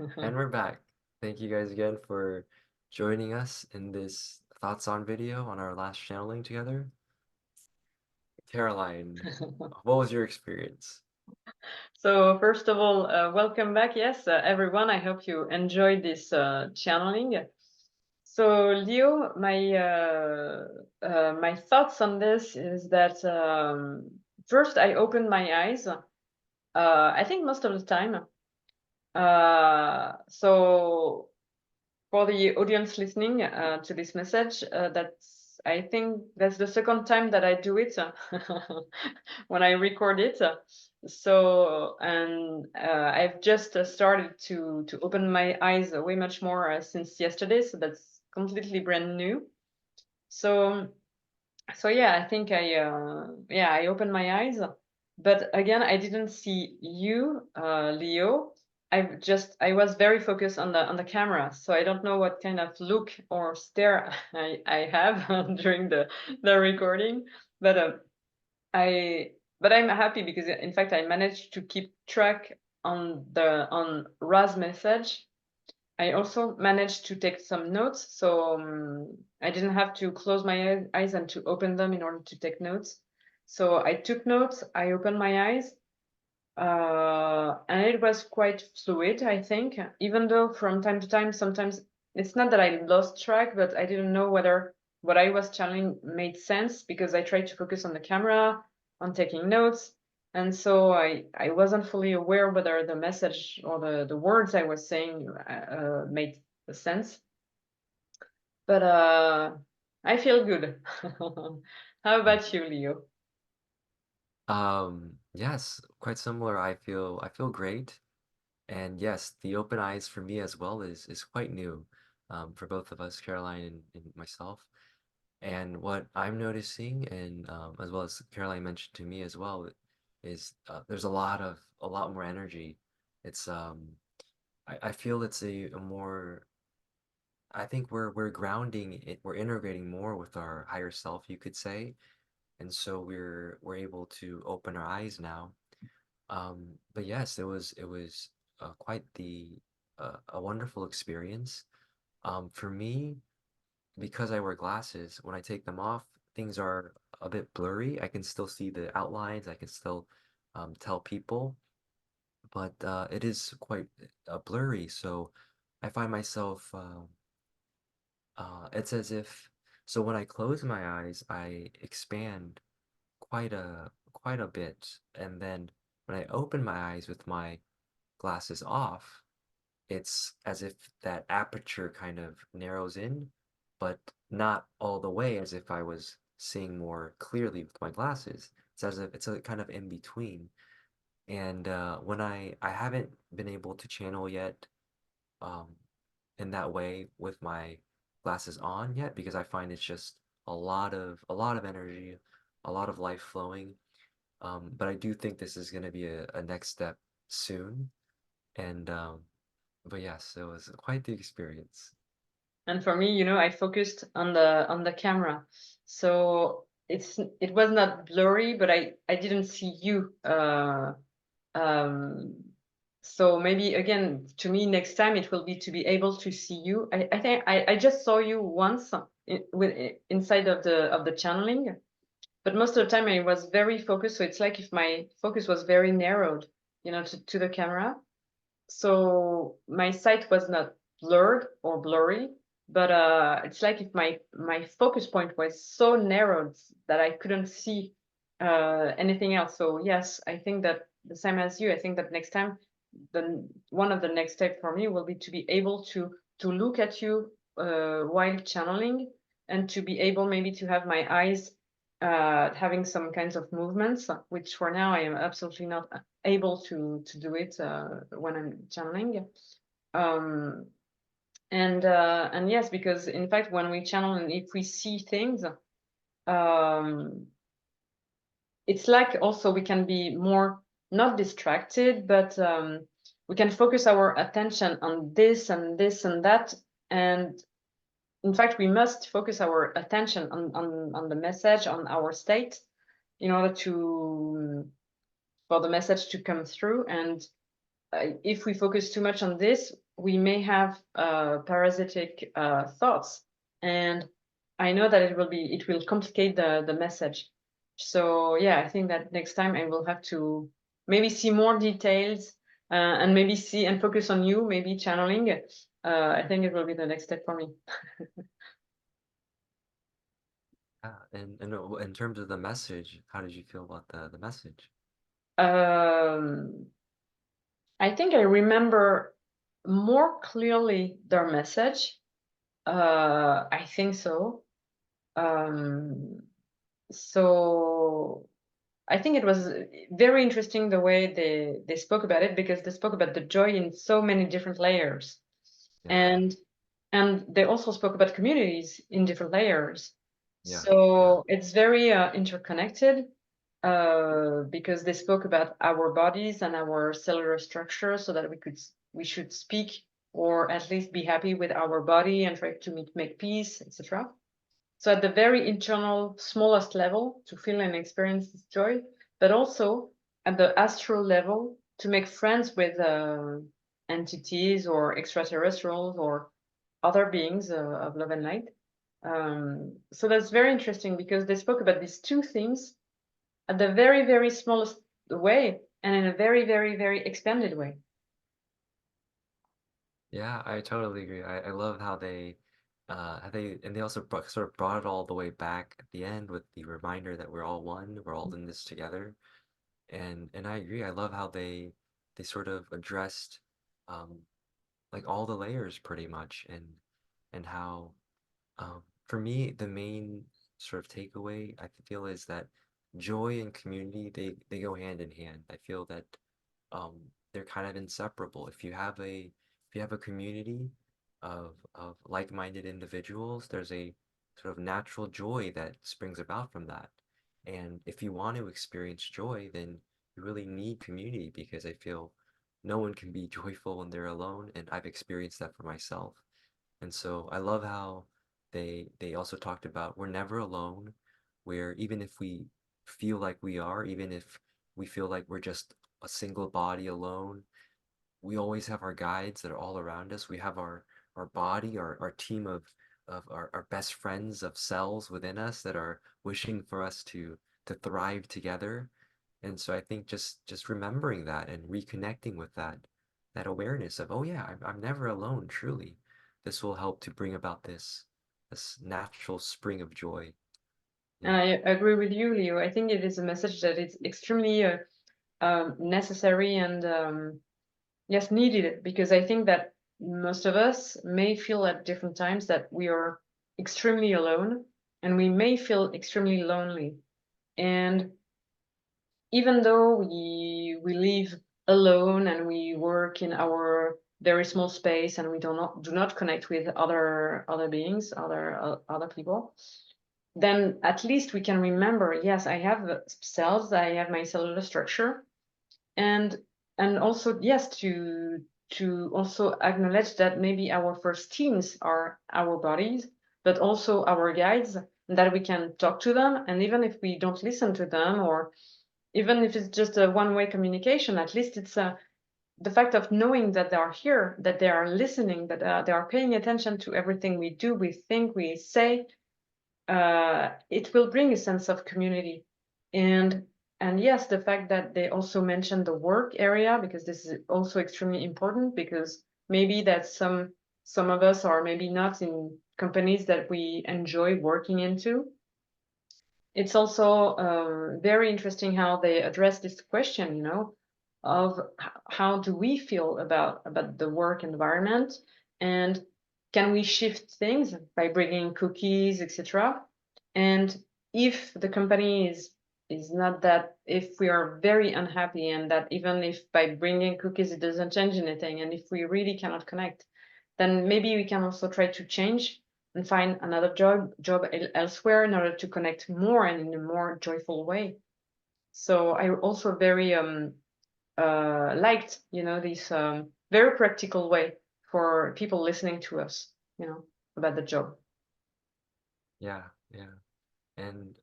And we're back. Thank you guys again for joining us in this thoughts on video on our last channeling together. Caroline, what was your experience? So first of all, welcome back. Yes, everyone. I hope you enjoyed this channeling. So Leo, my thoughts on this is that first I opened my eyes. I think most of the time. So for the audience listening to this message, that's I think that's the second time that I do it when I record it. So and I've just started to open my eyes way much more since yesterday. So that's completely brand new. So so yeah, I think I opened my eyes, but again I didn't see you, Leo. I was very focused on the camera, so I don't know what kind of look or stare I have during the recording, but I but I'm happy because in fact I managed to keep track on Ra's message. I also managed to take some notes, so I didn't have to close my eyes and to open them in order to take notes. So I took notes, I opened my eyes, and it was quite fluid, I think, even though from time to time, sometimes it's not that I lost track, but I didn't know whether what I was channeling made sense because I tried to focus on the camera, on taking notes. And so I wasn't fully aware whether the message or the words I was saying made sense. But I feel good. How about you, Leo? Yes, quite similar. I feel great. And yes, the open eyes for me as well is quite new, for both of us, Caroline and myself. And what I'm noticing, and as well as Caroline mentioned to me as well, is there's a lot more energy. It's I feel it's a more I think we're grounding it, we're integrating more with our higher self, you could say, and so we're able to open our eyes now. But yes, it was quite the a wonderful experience. For me, because I wear glasses, when I take them off, things are a bit blurry. I can still see the outlines, I can still tell people, but it is quite blurry. So I find myself, it's as if, so when I close my eyes, I expand quite a bit, and then when I open my eyes with my glasses off, it's as if that aperture kind of narrows in, but not all the way as if I was seeing more clearly with my glasses. It's as if it's a kind of in between. And when I haven't been able to channel yet, um, in that way with my glasses on yet because I find it's just a lot of energy, a lot of life flowing. But I do think this is going to be a next step soon. And but yes, it was quite the experience. And for me, I focused on the camera, so it was not blurry, but I didn't see you. Um, so maybe again, to me, next time it will be to be able to see you. I think I just saw you once inside of the channeling, but most of the time I was very focused. So it's like if my focus was very narrowed, to the camera. So my sight was not blurred or blurry, but it's like if my focus point was so narrowed that I couldn't see anything else. So yes, I think that the same as you. I think that next time, the one of the next step for me will be to be able to look at you while channeling, and to be able maybe to have my eyes having some kinds of movements, which for now I am absolutely not able to do it when I'm channeling. Um, and yes, because in fact, when we channel and if we see things, um, it's like also we can be more not distracted, but we can focus our attention on this and this and that. And in fact, we must focus our attention on the message, on our state, in order to for the message to come through. And if we focus too much on this, we may have parasitic thoughts, and I know that it will complicate the message. So yeah, I think that next time I will have to maybe see more details, and maybe see and focus on you, maybe channeling. I think it will be the next step for me. Yeah, and in terms of the message, how did you feel about the message? Um, I think I remember more clearly their message. I think so. Um, so I think it was very interesting the way they spoke about it, because they spoke about the joy in so many different layers, Yeah, and they also spoke about communities in different layers. yeah, yeah, So it's very interconnected, because they spoke about our bodies and our cellular structure, so that we should speak, or at least be happy with our body and try to make peace, etc. So at the very internal, smallest level, to feel and experience this joy, but also at the astral level, to make friends with entities or extraterrestrials or other beings of love and light. So that's very interesting, because they spoke about these two things at the very, very smallest way, and in a very, very, very expanded way. yeah. I totally agree. I love and they also sort of brought it all the way back at the end with the reminder that we're all one, we're all in this together. And I agree. I love how they sort of addressed um like all the layers pretty much, and how for me the main sort of takeaway I feel is that joy and community they go hand in hand. I feel that um, they're kind of inseparable. If you have a community of like-minded individuals, there's a sort of natural joy that springs about from that. And if you want to experience joy, then you really need community, because I feel no one can be joyful when they're alone, and I've experienced that for myself. And so I love how they also talked about we're never alone, where even if we feel like we are, even if we feel like we're just a single body alone, we always have our guides that are all around us. We have our body, our team of our best friends of cells within us that are wishing for us to thrive together. And so I think just remembering that and reconnecting with that awareness of, oh yeah, I'm never alone, truly. This will help to bring about this natural spring of joy. And Yeah. I agree with you, Leo. I think it is a message that is extremely necessary, and yes, needed, because I think that most of us may feel at different times that we are extremely alone, and we may feel extremely lonely. And even though we live alone and we work in our very small space, and we do not connect with other beings, other people, then at least we can remember, yes, I have cells, I have my cellular structure, and also, yes, to also acknowledge that maybe our first teams are our bodies, but also our guides, and that we can talk to them, and even if we don't listen to them, or even if it's just a one-way communication, at least it's the fact of knowing that they are here, that they are listening, that they are paying attention to everything we do, we think, we say. It will bring a sense of community. and and yes, the fact that they also mentioned the work area, because this is also extremely important, because maybe that some of us are maybe not in companies that we enjoy working into. It's also very interesting how they address this question, of how do we feel about the work environment, and can we shift things by bringing cookies, etc. And if the company is not that, if we are very unhappy, and that even if by bringing cookies it doesn't change anything, and if we really cannot connect, then maybe we can also try to change and find another job elsewhere, in order to connect more and in a more joyful way. So I also very liked, this very practical way for people listening to us, about the job. Yeah, yeah. And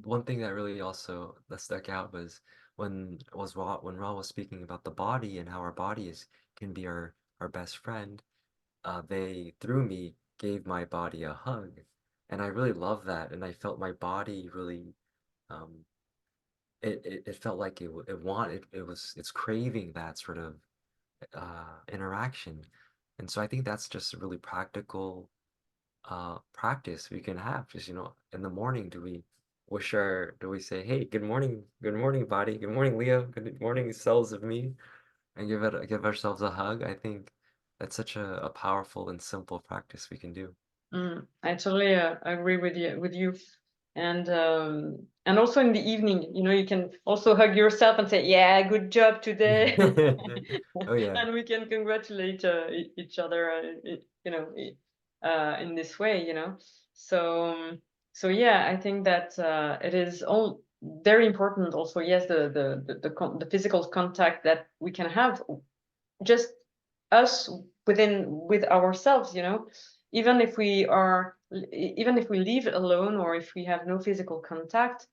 one thing that really also that stuck out was when Ra was speaking about the body and how our body is can be our best friend, they through me gave my body a hug, and I really love that, and I felt my body really um it felt like it wanted it's craving that sort of interaction, and so I think that's just a really practical practice we can have. Just in the morning, do we say, hey, good morning, body, good morning, Leo, good morning, cells of me, and give ourselves a hug. I think that's such a powerful and simple practice we can do. I totally agree with you. And also in the evening, you can also hug yourself and say, "Yeah, good job today," Oh yeah, and we can congratulate each other, in this way. So yeah, I think that it is all very important. Also, yes, the physical contact that we can have, just us with ourselves, even if we live alone or if we have no physical contact,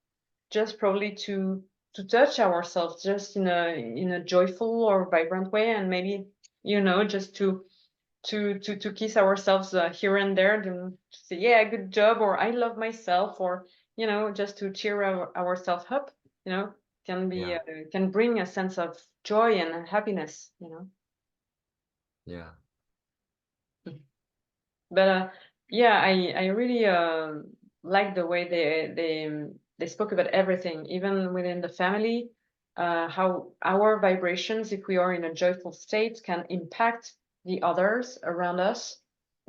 just probably to touch ourselves just in a joyful or vibrant way, and maybe just to kiss ourselves here and there, to say, yeah, good job, or I love myself, or just to cheer ourselves up, you know can be yeah, can bring a sense of joy and happiness. yeah. But yeah, I really like the way they spoke about everything, even within the family, how our vibrations, if we are in a joyful state, can impact the others around us.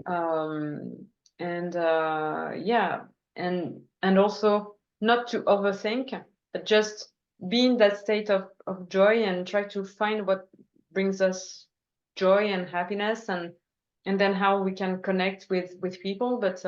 um, and yeah, and also not to overthink, but just be in that state of joy and try to find what brings us joy and happiness, and then how we can connect with people. But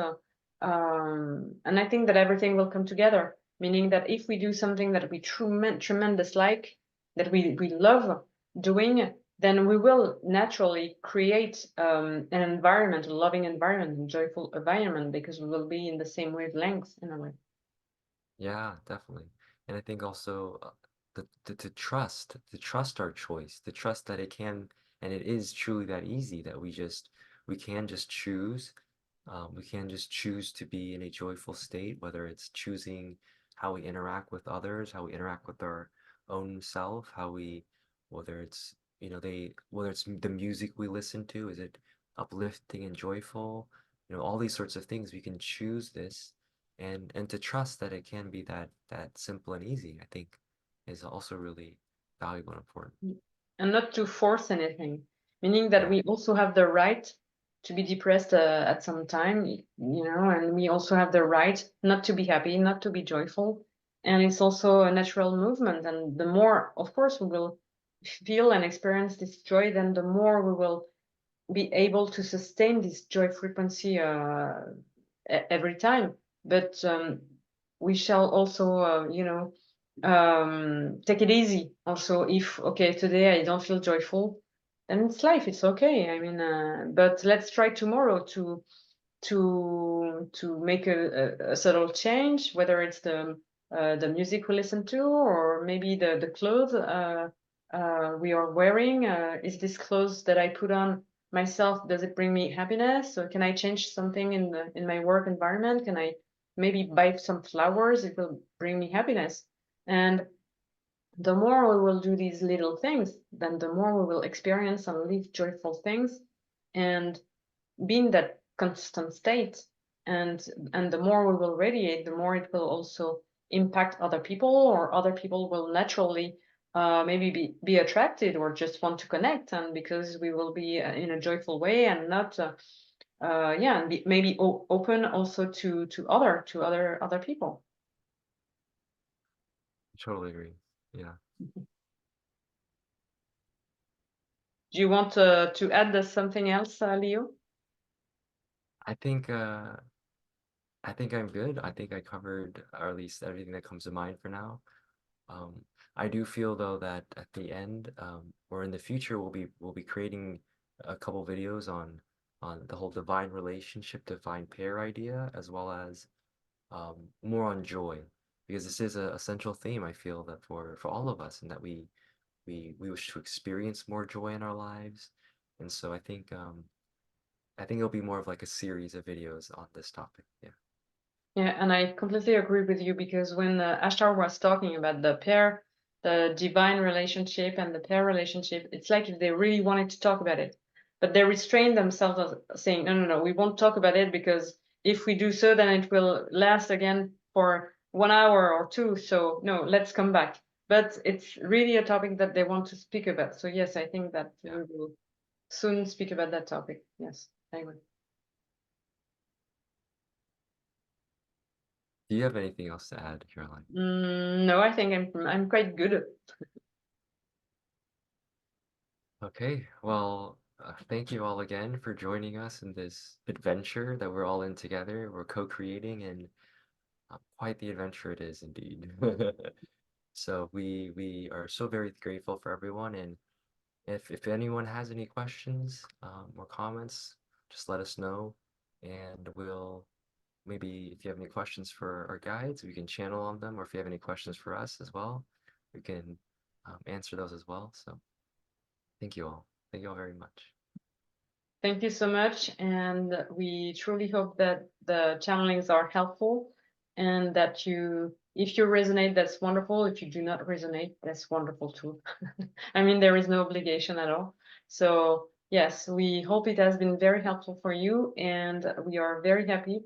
and I think that everything will come together, meaning that if we do something that we tremendous like, that we love doing, then we will naturally create an environment, a loving environment, a joyful environment, because we will be in the same wavelength in a way. Yeah, definitely. And I think also to trust our choice, to trust that it can and it is truly that easy that we can just choose. We can just choose to be in a joyful state, whether it's choosing how we interact with others, how we interact with our own self, whether it's, whether it's the music we listen to, is it uplifting and joyful? All these sorts of things, we can choose this and to trust that it can be that simple and easy, I think is also really valuable and important. And not to force anything, meaning that Yeah, we also have the right to be depressed at some time, and we also have the right not to be happy, not to be joyful. And it's also a natural movement. And the more, of course, we will feel and experience this joy, then the more we will be able to sustain this joy frequency every time. But we shall also, take it easy. Also, if okay, today I don't feel joyful, then it's life. It's okay. I mean, but let's try tomorrow to make a subtle change, whether it's the music we listen to, or maybe the clothes we are wearing. Is this clothes that I put on myself, does it bring me happiness? Or can I change something in my work environment? Can I maybe buy some flowers? It will bring me happiness. And the more we will do these little things, then the more we will experience and live joyful things, and be in that constant state. And the more we will radiate, the more it will also impact other people, or other people will naturally maybe be attracted or just want to connect, and because we will be in a joyful way, and not yeah, and maybe open also to other people. I totally agree. Yeah. Do you want to add something else, Leo? I think uh I think I'm good. I think I covered or at least everything that comes to mind for now. Um, I do feel though that at the end, or in the future, we'll be creating a couple videos on the whole divine relationship, divine pair idea, as well as more on joy. because this is a central theme, I feel, that for all of us, and that we wish to experience more joy in our lives. And so I think it'll be more of like a series of videos on this topic. Yeah. Yeah, and I completely agree with you because when Ashtar was talking about the pair, the divine relationship and the pair relationship, it's like if they really wanted to talk about it, but they restrained themselves as saying, no, no, no, we won't talk about it because if we do so, then it will last again for 1 hour or two. So no, let's come back. But it's really a topic that they want to speak about. So yes, I think that Yeah. we will soon speak about that topic. Yes, I agree. Do you have anything else to add, Caroline? No, I think I'm quite good. Okay, well, thank you all again for joining us in this adventure that we're all in together. We're co-creating, and quite the adventure it is indeed. So we are so very grateful for everyone, and if anyone has any questions or comments, just let us know, and we'll maybe if you have any questions for our guides, we can channel on them, or if you have any questions for us as well, we can answer those as well. So thank you all. Thank you all very much. Thank you so much. And we truly hope that the channelings are helpful and that if you resonate, that's wonderful. If you do not resonate, that's wonderful too. I mean, there is no obligation at all. So yes, we hope it has been very helpful for you. And we are very happy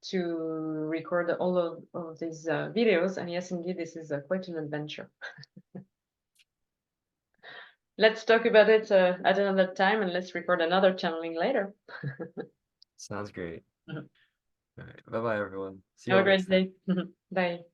to record all of these videos. And yes, indeed, this is quite an adventure. Let's talk about it at another time and let's record another channeling later. Sounds great. Mhm. All right. Bye bye, everyone. See you Have a all next great time. day. Bye.